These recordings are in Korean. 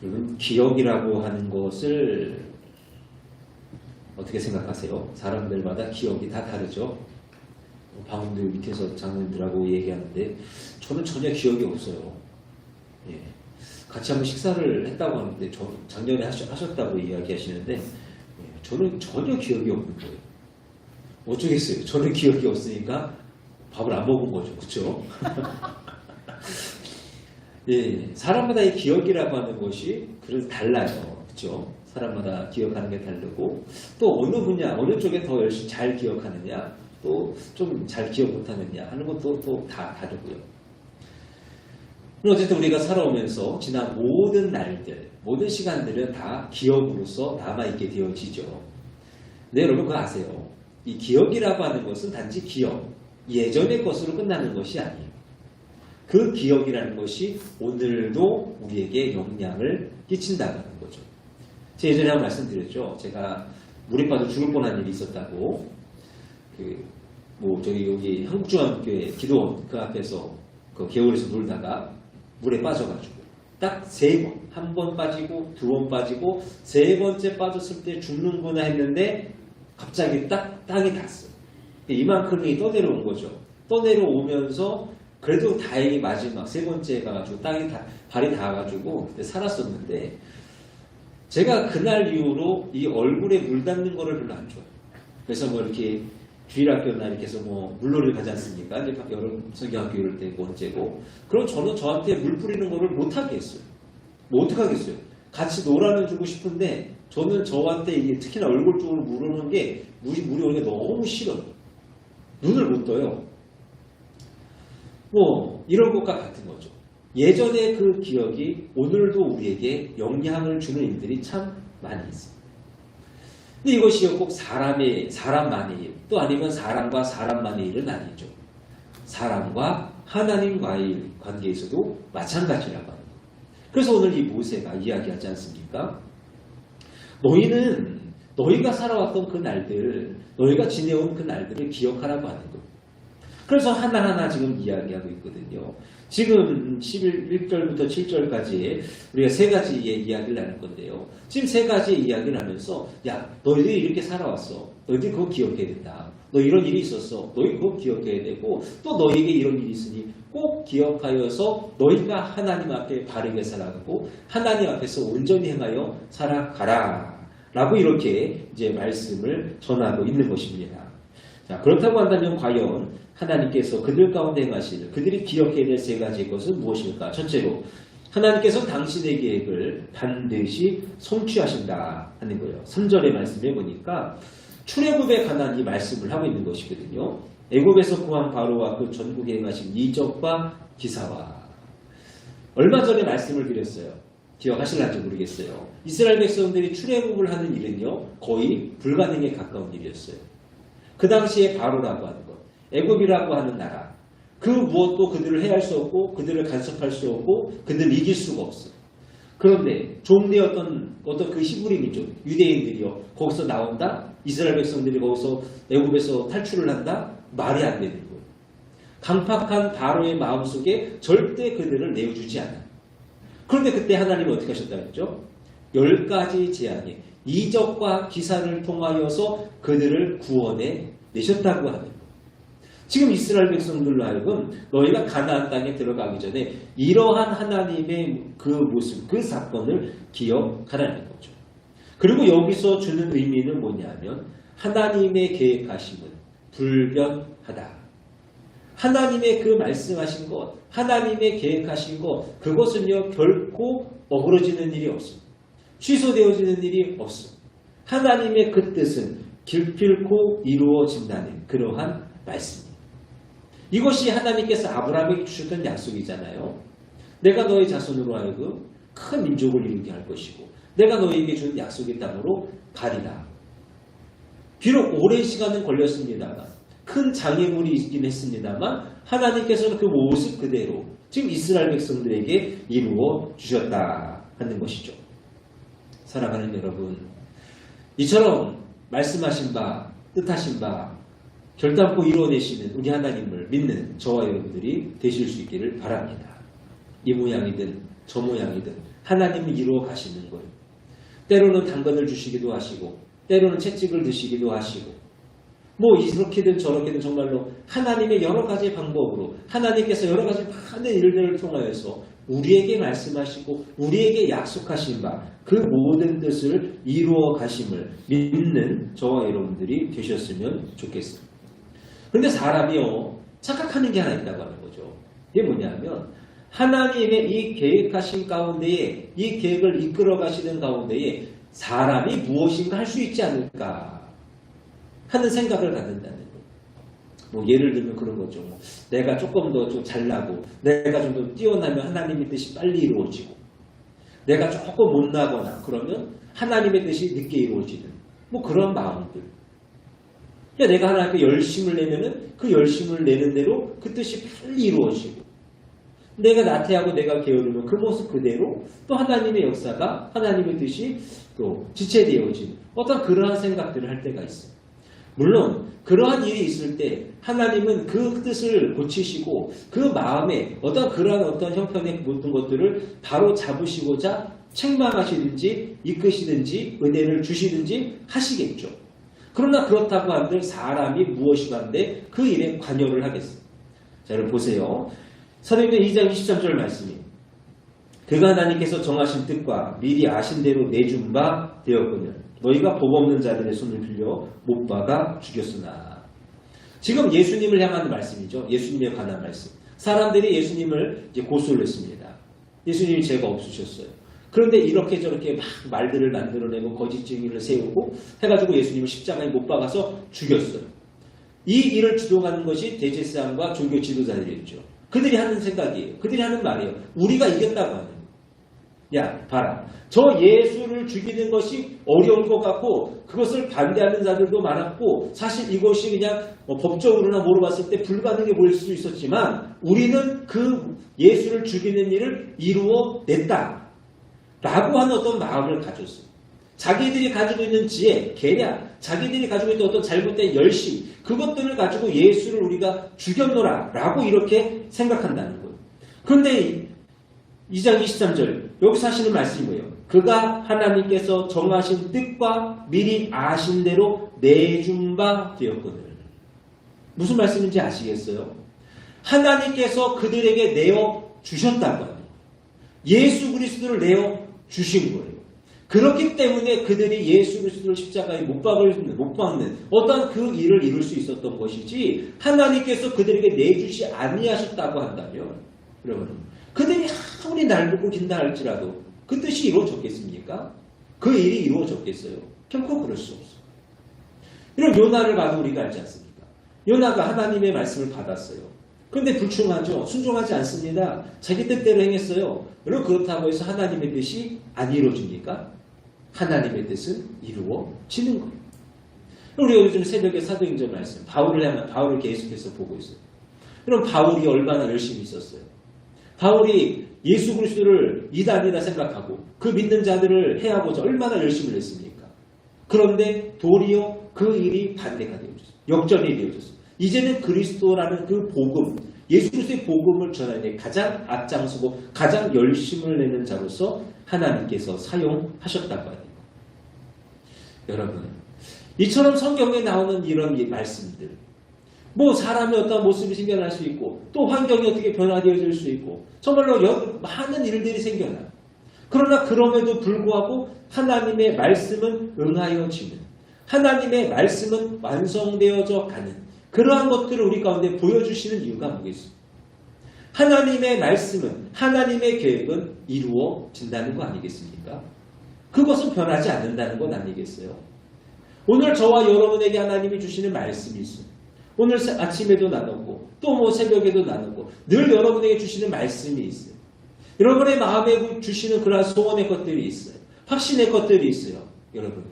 여러분, 기억이라고 하는 것을 어떻게 생각하세요? 사람들마다 기억이 다 다르죠. 방금도 밑에서 장로님들하고 얘기하는데 저는 전혀 기억이 없어요. 예. 같이 한번 식사를 했다고 하는데 작년에 하셨다고 이야기하시는데 저는 전혀 기억이 없는 거예요. 어쩌겠어요. 저는 기억이 없으니까 밥을 안 먹은 거죠. 그렇죠? 예, 사람마다 이 기억이라고 하는 것이 그래서 달라요. 그렇죠? 사람마다 기억하는 게 다르고 또 어느 분야, 어느 쪽에 더 열심히 잘 기억하느냐 또 좀 잘 기억 못하느냐 하는 것도 또 다 다르고요. 어쨌든 우리가 살아오면서 지난 모든 날들, 모든 시간들은 다 기억으로서 남아있게 되어지죠. 네, 여러분 그거 아세요? 이 기억이라고 하는 것은 단지 기억, 예전의 것으로 끝나는 것이 아니에요. 그 기억이라는 것이 오늘도 우리에게 영향을 끼친다는 거죠. 제가 예전에 한번 말씀드렸죠. 제가 물에 빠져 죽을 뻔한 일이 있었다고. 저기 여기 한국중앙교회 기도원 그 앞에서 그 개울에서 놀다가 물에 빠져가지고 딱 3번, 한 번 빠지고 2번 빠지고 3번째 빠졌을 때 죽는구나 했는데 갑자기 딱 땅에 닿았어요. 이만큼이 떠내려온 거죠. 떠내려오면서 그래도 다행히 마지막 3번째 가가지고 땅에 발이 닿아가지고 그때 살았었는데 제가 그날 이후로 이 얼굴에 물 닿는 거를 별로 안 좋아해요. 그래서 뭐 이렇게 주일학교나 이렇게 해서 뭐 물놀이를 가지 않습니까? 이제 여름 성경학교 이럴 때고 언제고. 그럼 저는 저한테 물 뿌리는 거를 못하게 했어요. 뭐 어떡하겠어요? 같이 놀아는 주고 싶은데 저는 저한테 이게 특히나 얼굴 쪽으로 물 오는 게 물이 오는 게 너무 싫어요. 눈을 못 떠요. 뭐 이런 것과 같은 거죠. 예전의 그 기억이 오늘도 우리에게 영향을 주는 일들이 참 많이 있습니다. 근데 이것이 꼭 사람만의 일, 또 아니면 사람과 사람만의 일은 아니죠. 사람과 하나님과의 관계에서도 마찬가지라고 하는 거예요. 그래서 오늘 이 모세가 이야기하지 않습니까? 너희는 너희가 살아왔던 그 날들, 너희가 지내온 그 날들을 기억하라고 하는 거예요. 그래서 하나하나 지금 이야기하고 있거든요. 지금 11절부터 7절까지 우리가 3가지의 이야기를 나눌 건데요. 지금 3가지의 이야기를 하면서 야, 너희들이 이렇게 살아왔어. 너희들이 그거 기억해야 된다. 너 이런 일이 있었어. 너희 그거 기억해야 되고 또 너희에게 이런 일이 있으니 꼭 기억하여서 너희가 하나님 앞에 바르게 살아가고 하나님 앞에서 온전히 행하여 살아가라. 라고 이렇게 이제 말씀을 전하고 있는 것입니다. 자, 그렇다고 한다면 과연 하나님께서 그들 가운데 행하실 그들이 기억해야 될 3가지의 것은 무엇일까? 첫째로 하나님께서 당신의 계획을 반드시 성취하신다 하는 거예요. 3절의 말씀에 보니까 출애굽에 관한 이 말씀을 하고 있는 것이거든요. 애굽에서 구한 바로와 그 전국에 행하신 이적과 기사와 얼마 전에 말씀을 드렸어요. 기억하실런지 모르겠어요. 이스라엘 백성들이 출애굽을 하는 일은요 거의 불가능에 가까운 일이었어요. 그 당시에 바로라고 하는 것, 애굽이라고 하는 나라, 그 무엇도 그들을 해할 수 없고 그들을 간섭할 수 없고 그들을 이길 수가 없어요. 그런데 종대였던 어떤 그 히브리 민족, 유대인들이요 거기서 나온다? 이스라엘 백성들이 거기서 애굽에서 탈출을 한다? 말이 안 되는 거예요. 강팍한 바로의 마음속에 절대 그들을 내어주지 않아요. 그런데 그때 하나님은 어떻게 하셨다고 했죠? 10가지 재앙에 이적과 기사를 통하여서 그들을 구원해 내셨다고 하는 거예요. 지금 이스라엘 백성들로 하여금 너희가 가나안 땅에 들어가기 전에 이러한 하나님의 그 모습, 그 사건을 기억하라는 거죠. 그리고 여기서 주는 의미는 뭐냐면 하나님의 계획하심은 불변하다. 하나님의 그 말씀하신 것, 하나님의 계획하신 것, 그것은요 결코 어그러지는 일이 없습니다. 취소되어지는 일이 없습니다. 하나님의 그 뜻은 기필코 이루어진다는 그러한 말씀입니다. 이것이 하나님께서 아브라함에게 주셨던 약속이잖아요. 내가 너의 자손으로 하여금 큰 민족을 이루게 할 것이고 내가 너에게 준 약속의 땅으로 가리라. 비록 오랜 시간은 걸렸습니다만 큰 장애물이 있긴 했습니다만 하나님께서는 그 모습 그대로 지금 이스라엘 백성들에게 이루어 주셨다 하는 것이죠. 사랑하는 여러분, 이처럼 말씀하신 바, 뜻하신 바 결단코 이루어내시는 우리 하나님을 믿는 저와 여러분들이 되실 수 있기를 바랍니다. 이 모양이든 저 모양이든 하나님이 이루어 가시는 거예요. 때로는 당근을 주시기도 하시고 때로는 채찍을 드시기도 하시고 뭐 이렇게든 저렇게든 정말로 하나님의 여러 가지 방법으로 하나님께서 여러 가지 많은 일들을 통하여서 우리에게 말씀하시고 우리에게 약속하신 바 그 모든 뜻을 이루어 가심을 믿는 저와 여러분들이 되셨으면 좋겠습니다. 그런데 사람이요 착각하는 게 하나 있다고 하는 거죠. 이게 뭐냐면 하나님의 이 계획하신 가운데에 이 계획을 이끌어 가시는 가운데에 사람이 무엇인가 할 수 있지 않을까 하는 생각을 갖는다는 거예요. 뭐 예를 들면 그런 거죠. 내가 조금 더 좀 잘나고 내가 좀 더 뛰어나면 하나님의 뜻이 빨리 이루어지고 내가 조금 못나거나 그러면 하나님의 뜻이 늦게 이루어지는 뭐 그런 마음들. 그러니까 내가 하나님께 열심을 내면은 그 열심을 내는 대로 그 뜻이 빨리 이루어지고 내가 나태하고 내가 게으르면 그 모습 그대로 또 하나님의 역사가 하나님의 뜻이 또 지체되어지는 어떤 그러한 생각들을 할 때가 있어요. 물론 그러한 일이 있을 때 하나님은 그 뜻을 고치시고 그 마음에 그러한 어떤 형편의 모든 것들을 바로 잡으시고자 책망하시든지 이끄시든지 은혜를 주시든지 하시겠죠. 그러나 그렇다고 한들 사람이 무엇이간데 그 일에 관여를 하겠습니다. 자, 여러분 보세요. 사도행전 2장 23절 말씀이 그가 하나님께서 정하신 뜻과 미리 아신 대로 내준 바 되었거늘 너희가 법 없는 자들의 손을 빌려 못 박아 죽였으나. 지금 예수님을 향한 말씀이죠. 예수님에 관한 말씀. 사람들이 예수님을 이제 고소를 했습니다. 예수님이 죄가 없으셨어요. 그런데 이렇게 저렇게 막 말들을 만들어내고 거짓 증인을 세우고 해가지고 예수님을 십자가에 못 박아서 죽였어요. 이 일을 주도하는 것이 대제사장과 종교 지도자들이었죠. 그들이 하는 생각이에요. 그들이 하는 말이에요. 우리가 이겼다고 하는. 야, 봐라. 저 예수를 죽이는 것이 어려운 것 같고 그것을 반대하는 자들도 많았고 사실 이것이 그냥 법적으로나 물어봤을 때 불가능해 보일 수도 있었지만 우리는 그 예수를 죽이는 일을 이루어냈다. 라고 하는 어떤 마음을 가졌어요. 자기들이 가지고 있는 지혜, 계략, 자기들이 가지고 있는 어떤 잘못된 열심 그것들을 가지고 예수를 우리가 죽였노라 라고 이렇게 생각한다는 거예요. 그런데 2장 23절 여기서 하시는 말씀이 뭐예요? 그가 하나님께서 정하신 뜻과 미리 아신 대로 내준 바 되었거늘. 무슨 말씀인지 아시겠어요? 하나님께서 그들에게 내어 주셨다고 합니다. 예수 그리스도를 내어 주신 거예요. 그렇기 때문에 그들이 예수 그리스도를 십자가에 못 박는 어떤 그 일을 이룰 수 있었던 것이지 하나님께서 그들에게 내주시 아니하셨다고 한다면 여러분 그들이 아무리 날르고 긴다 할지라도 그 뜻이 이루어졌겠습니까? 그 일이 이루어졌겠어요? 결코 그럴 수 없어요. 이런 요나를 봐도 우리가 알지 않습니까? 요나가 하나님의 말씀을 받았어요. 그런데 불충하죠. 순종하지 않습니다. 자기 뜻대로 행했어요. 여러분 그렇다고 해서 하나님의 뜻이 안 이루어집니까? 하나님의 뜻은 이루어지는 거예요. 우리 요즘 새벽에 사도행전 말씀 바울을 계속해서 보고 있어요. 여러분 바울이 얼마나 열심히 있었어요. 바울이 예수 그리스도를 이단이다 생각하고 그 믿는 자들을 해하고자 얼마나 열심히 했습니까? 그런데 도리어 그 일이 반대가 되어졌어요. 역전이 되어졌어요. 이제는 그리스도라는 그 복음, 예수 그리스도의 복음을 전하는 가장 앞장서고 가장 열심을 내는 자로서 하나님께서 사용하셨다고 합니다. 여러분, 이처럼 성경에 나오는 이런 말씀들, 뭐 사람의 어떤 모습이 생겨날 수 있고 또 환경이 어떻게 변화되어질 수 있고 정말로 많은 일들이 생겨나요. 그러나 그럼에도 불구하고 하나님의 말씀은 응하여지는 하나님의 말씀은 완성되어져 가는 그러한 것들을 우리 가운데 보여주시는 이유가 뭐겠습니까? 하나님의 말씀은 하나님의 계획은 이루어진다는 거 아니겠습니까? 그것은 변하지 않는다는 건 아니겠어요? 오늘 저와 여러분에게 하나님이 주시는 말씀이 있습니다. 오늘 아침에도 나눴고 또 뭐 새벽에도 나눴고 늘 여러분에게 주시는 말씀이 있어요. 여러분의 마음에 주시는 그러한 소원의 것들이 있어요. 확신의 것들이 있어요. 여러분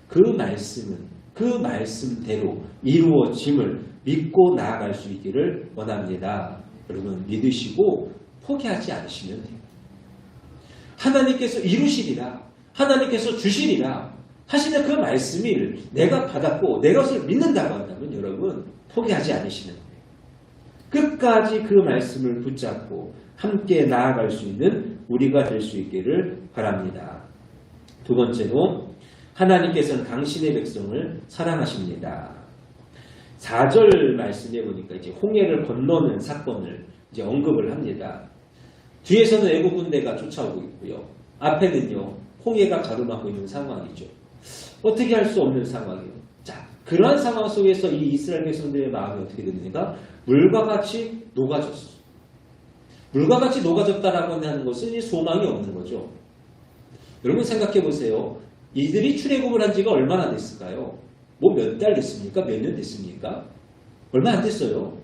그 말씀은 그 말씀대로 이루어짐을 믿고 나아갈 수 있기를 원합니다. 여러분 믿으시고 포기하지 않으시면 돼요. 하나님께서 이루시리라 하나님께서 주시리라 하시는 그 말씀을 내가 받았고 내 것을 믿는다고 한다면 여러분 포기하지 않으시는 거예요. 끝까지 그 말씀을 붙잡고 함께 나아갈 수 있는 우리가 될 수 있기를 바랍니다. 두 번째로 하나님께서는 당신의 백성을 사랑하십니다. 4절 말씀해 보니까 이제 홍해를 건너는 사건을 이제 언급을 합니다. 뒤에서는 애국 군대가 쫓아오고 있고요. 앞에는요, 홍해가 가로막고 있는 상황이죠. 어떻게 할 수 없는 상황이에요. 자, 그러한 상황 속에서 이 이스라엘 백성들의 마음이 어떻게 됐는가? 물과 같이 녹아졌어. 물과 같이 녹아졌다라고 하는 것은 이 소망이 없는 거죠. 여러분 생각해 보세요. 이들이 출애굽을 한 지가 얼마나 됐을까요? 뭐 몇 달 됐습니까? 몇 년 됐습니까? 얼마 안 됐어요.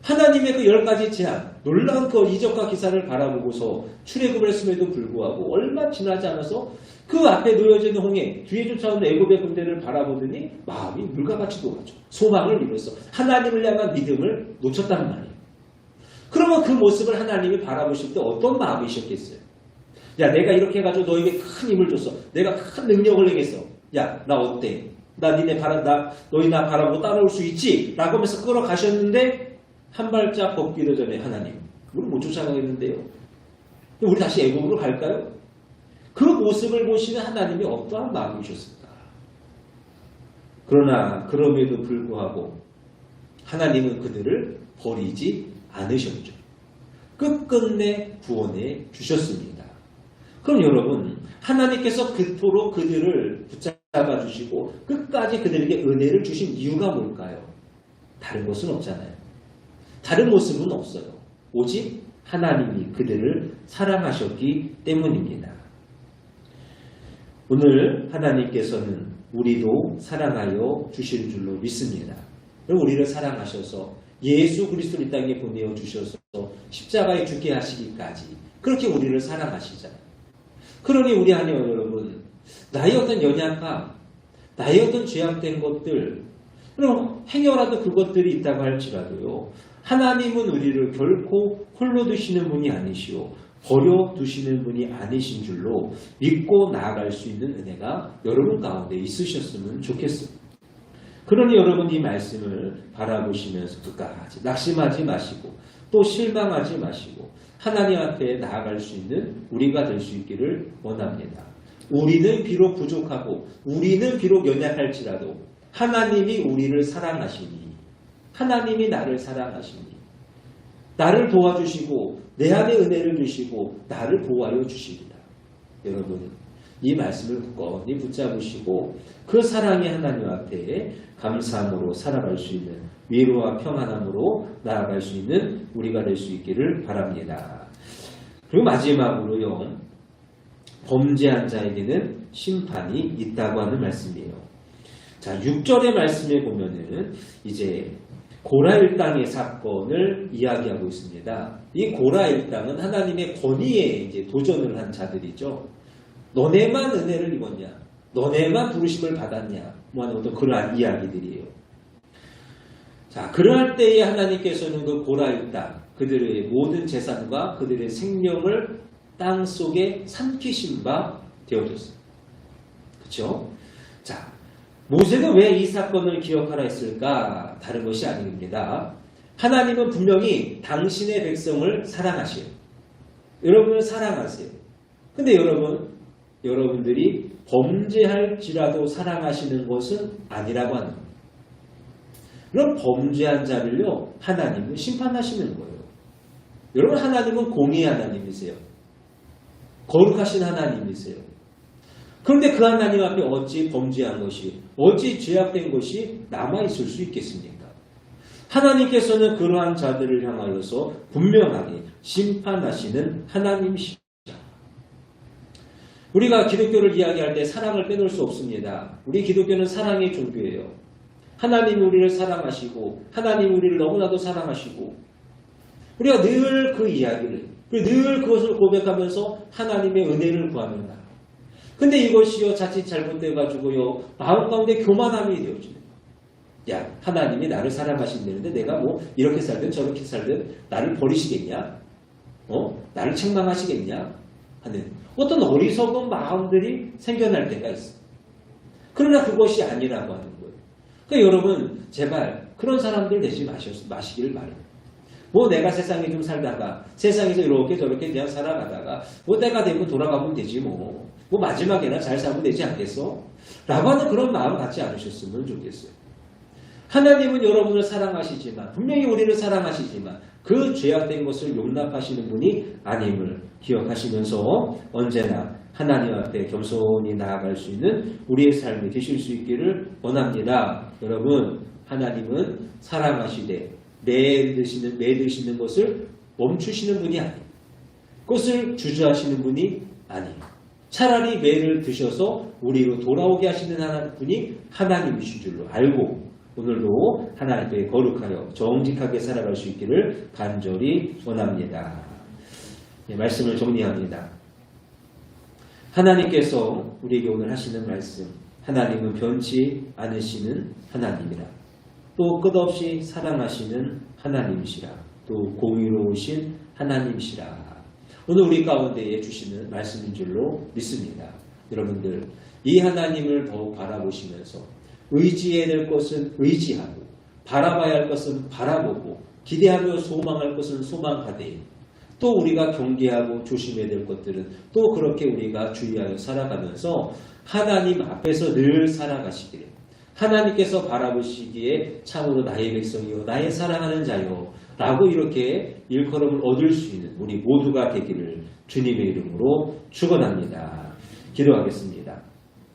하나님의 그 10가지 제안, 놀라운 그 이적과 기사를 바라보고서 출애굽을 했음에도 불구하고 얼마 지나지 않아서 그 앞에 놓여져 있는 홍해, 뒤에 쫓아오는 애굽의 군대를 바라보더니 마음이 물과 같이 녹아져. 소망을 잃었어. 하나님을 향한 믿음을 놓쳤단 말이에요. 그러면 그 모습을 하나님이 바라보실 때 어떤 마음이셨겠어요? 야, 내가 이렇게 해가지고 너에게 큰 힘을 줬어. 내가 큰 능력을 내겠어. 야, 나 어때? 나 너희 나 바라보고 따라올 수 있지? 라고 하면서 끌어가셨는데 한 발짝 걷기도 전에 하나님, 우리 못 쫓아가겠는데요? 우리 다시 애국으로 갈까요? 그 모습을 보시는 하나님이 어떠한 마음이셨을까? 그러나 그럼에도 불구하고 하나님은 그들을 버리지 않으셨죠. 끝끝내 구원해 주셨습니다. 그럼 여러분, 하나님께서 그토록 그들을 붙잡아 주시고 끝까지 그들에게 은혜를 주신 이유가 뭘까요? 다른 것은 없잖아요. 다른 모습은 없어요. 오직 하나님이 그들을 사랑하셨기 때문입니다. 오늘 하나님께서는 우리도 사랑하여 주실 줄로 믿습니다. 우리를 사랑하셔서 예수 그리스도를 이 땅에 보내어 주셔서 십자가에 죽게 하시기까지 그렇게 우리를 사랑하시잖아요. 그러니 우리 안에 여러분, 나의 어떤 연약함, 나의 어떤 죄악된 것들, 그럼 행여라도 그것들이 있다고 할지라도요, 하나님은 우리를 결코 홀로 두시는 분이 아니시오, 버려두시는 분이 아니신 줄로 믿고 나아갈 수 있는 은혜가 여러분 가운데 있으셨으면 좋겠습니다. 그러니 여러분 이 말씀을 바라보시면서 끝까지 낙심하지 마시고 또 실망하지 마시고 하나님 앞에 나아갈 수 있는 우리가 될 수 있기를 원합니다. 우리는 비록 부족하고 우리는 비록 연약할지라도 하나님이 우리를 사랑하시니, 하나님이 나를 사랑하시니, 나를 도와주시고 내 안에 은혜를 주시고 나를 보호하여 주시리라. 여러분 이 말씀을 굳건히 붙잡으시고 그 사랑의 하나님 앞에 감사함으로 살아갈 수 있는, 위로와 평안함으로 나아갈 수 있는 우리가 될 수 있기를 바랍니다. 그리고 마지막으로요, 범죄한 자에게는 심판이 있다고 하는 말씀이에요. 자, 6절의 말씀에 보면은 이제 고라 일당의 사건을 이야기하고 있습니다. 이 고라 일당은 하나님의 권위에 이제 도전을 한 자들이죠. 너네만 은혜를 입었냐? 너네만 부르심을 받았냐? 뭐 하는 어떤 그러한 이야기들이에요. 자, 그러할 때에 하나님께서는 그 고라 일당, 그들의 모든 재산과 그들의 생명을 땅 속에 삼키신 바 되어졌어요. 그렇죠? 자, 모세는 왜 이 사건을 기억하라 했을까? 다른 것이 아닙니다. 하나님은 분명히 당신의 백성을 사랑하세요. 여러분을 사랑하세요. 근데 여러분들이 범죄할지라도 사랑하시는 것은 아니라고 하는 겁니다. 그럼 범죄한 자를요, 하나님은 심판하시는 거예요. 여러분, 하나님은 공의 하나님이세요. 거룩하신 하나님이세요. 그런데 그 하나님 앞에 어찌 범죄한 것이, 어찌 죄악된 것이 남아있을 수 있겠습니까? 하나님께서는 그러한 자들을 향하여서 분명하게 심판하시는 하나님이시죠. 우리가 기독교를 이야기할 때 사랑을 빼놓을 수 없습니다. 우리 기독교는 사랑의 종교예요. 하나님이 우리를 사랑하시고 하나님이 우리를 너무나도 사랑하시고 우리가 늘 그 이야기를, 늘 그것을 고백하면서 하나님의 은혜를 구하며 나아가요. 근데 이것이요, 자칫 잘못돼가지고요, 마음 가운데 교만함이 되어지는 거예요. 야, 하나님이 나를 사랑하신다는데 내가 뭐 이렇게 살든 저렇게 살든 나를 버리시겠냐? 나를 책망하시겠냐? 하는 어떤 어리석은 마음들이 생겨날 때가 있어요. 그러나 그것이 아니라고 하는 거예요. 그러니까 여러분, 제발 그런 사람들 되지 마시길 바랍니다. 뭐 내가 세상에 좀 살다가 세상에서 이렇게 저렇게 그냥 살아가다가 뭐 때가 되면 돌아가면 되지 뭐 마지막에나 잘 살면 되지 않겠어? 라고 하는 그런 마음 갖지 않으셨으면 좋겠어요. 하나님은 여러분을 사랑하시지만 분명히 우리를 사랑하시지만 그 죄악된 것을 용납하시는 분이 아님을 기억하시면서 언제나 하나님 앞에 겸손히 나아갈 수 있는 우리의 삶이 되실 수 있기를 원합니다. 여러분, 하나님은 사랑하시되 매드시는 것을 멈추시는 분이 아니에요. 그것을 주저하시는 분이 아니에요. 차라리 매를 드셔서 우리로 돌아오게 하시는 분이 하나님이신 줄로 알고 오늘도 하나님께 거룩하여 정직하게 살아갈 수 있기를 간절히 원합니다. 네, 말씀을 정리합니다. 하나님께서 우리에게 오늘 하시는 말씀, 하나님은 변치 않으시는 하나님이라. 또 끝없이 사랑하시는 하나님이시라. 또 공의로우신 하나님이시라. 오늘 우리 가운데에 주시는 말씀인 줄로 믿습니다. 여러분들, 이 하나님을 더욱 바라보시면서 의지해야 될 것은 의지하고 바라봐야 할 것은 바라보고 기대하며 소망할 것은 소망하되 또 우리가 경계하고 조심해야 될 것들은 또 그렇게 우리가 주의하여 살아가면서 하나님 앞에서 늘 살아가시기를 하나님께서 바라보시기에 참으로 나의 백성이요 나의 사랑하는 자요 라고 이렇게 일컬음을 얻을 수 있는 우리 모두가 되기를 주님의 이름으로 축원합니다. 기도하겠습니다.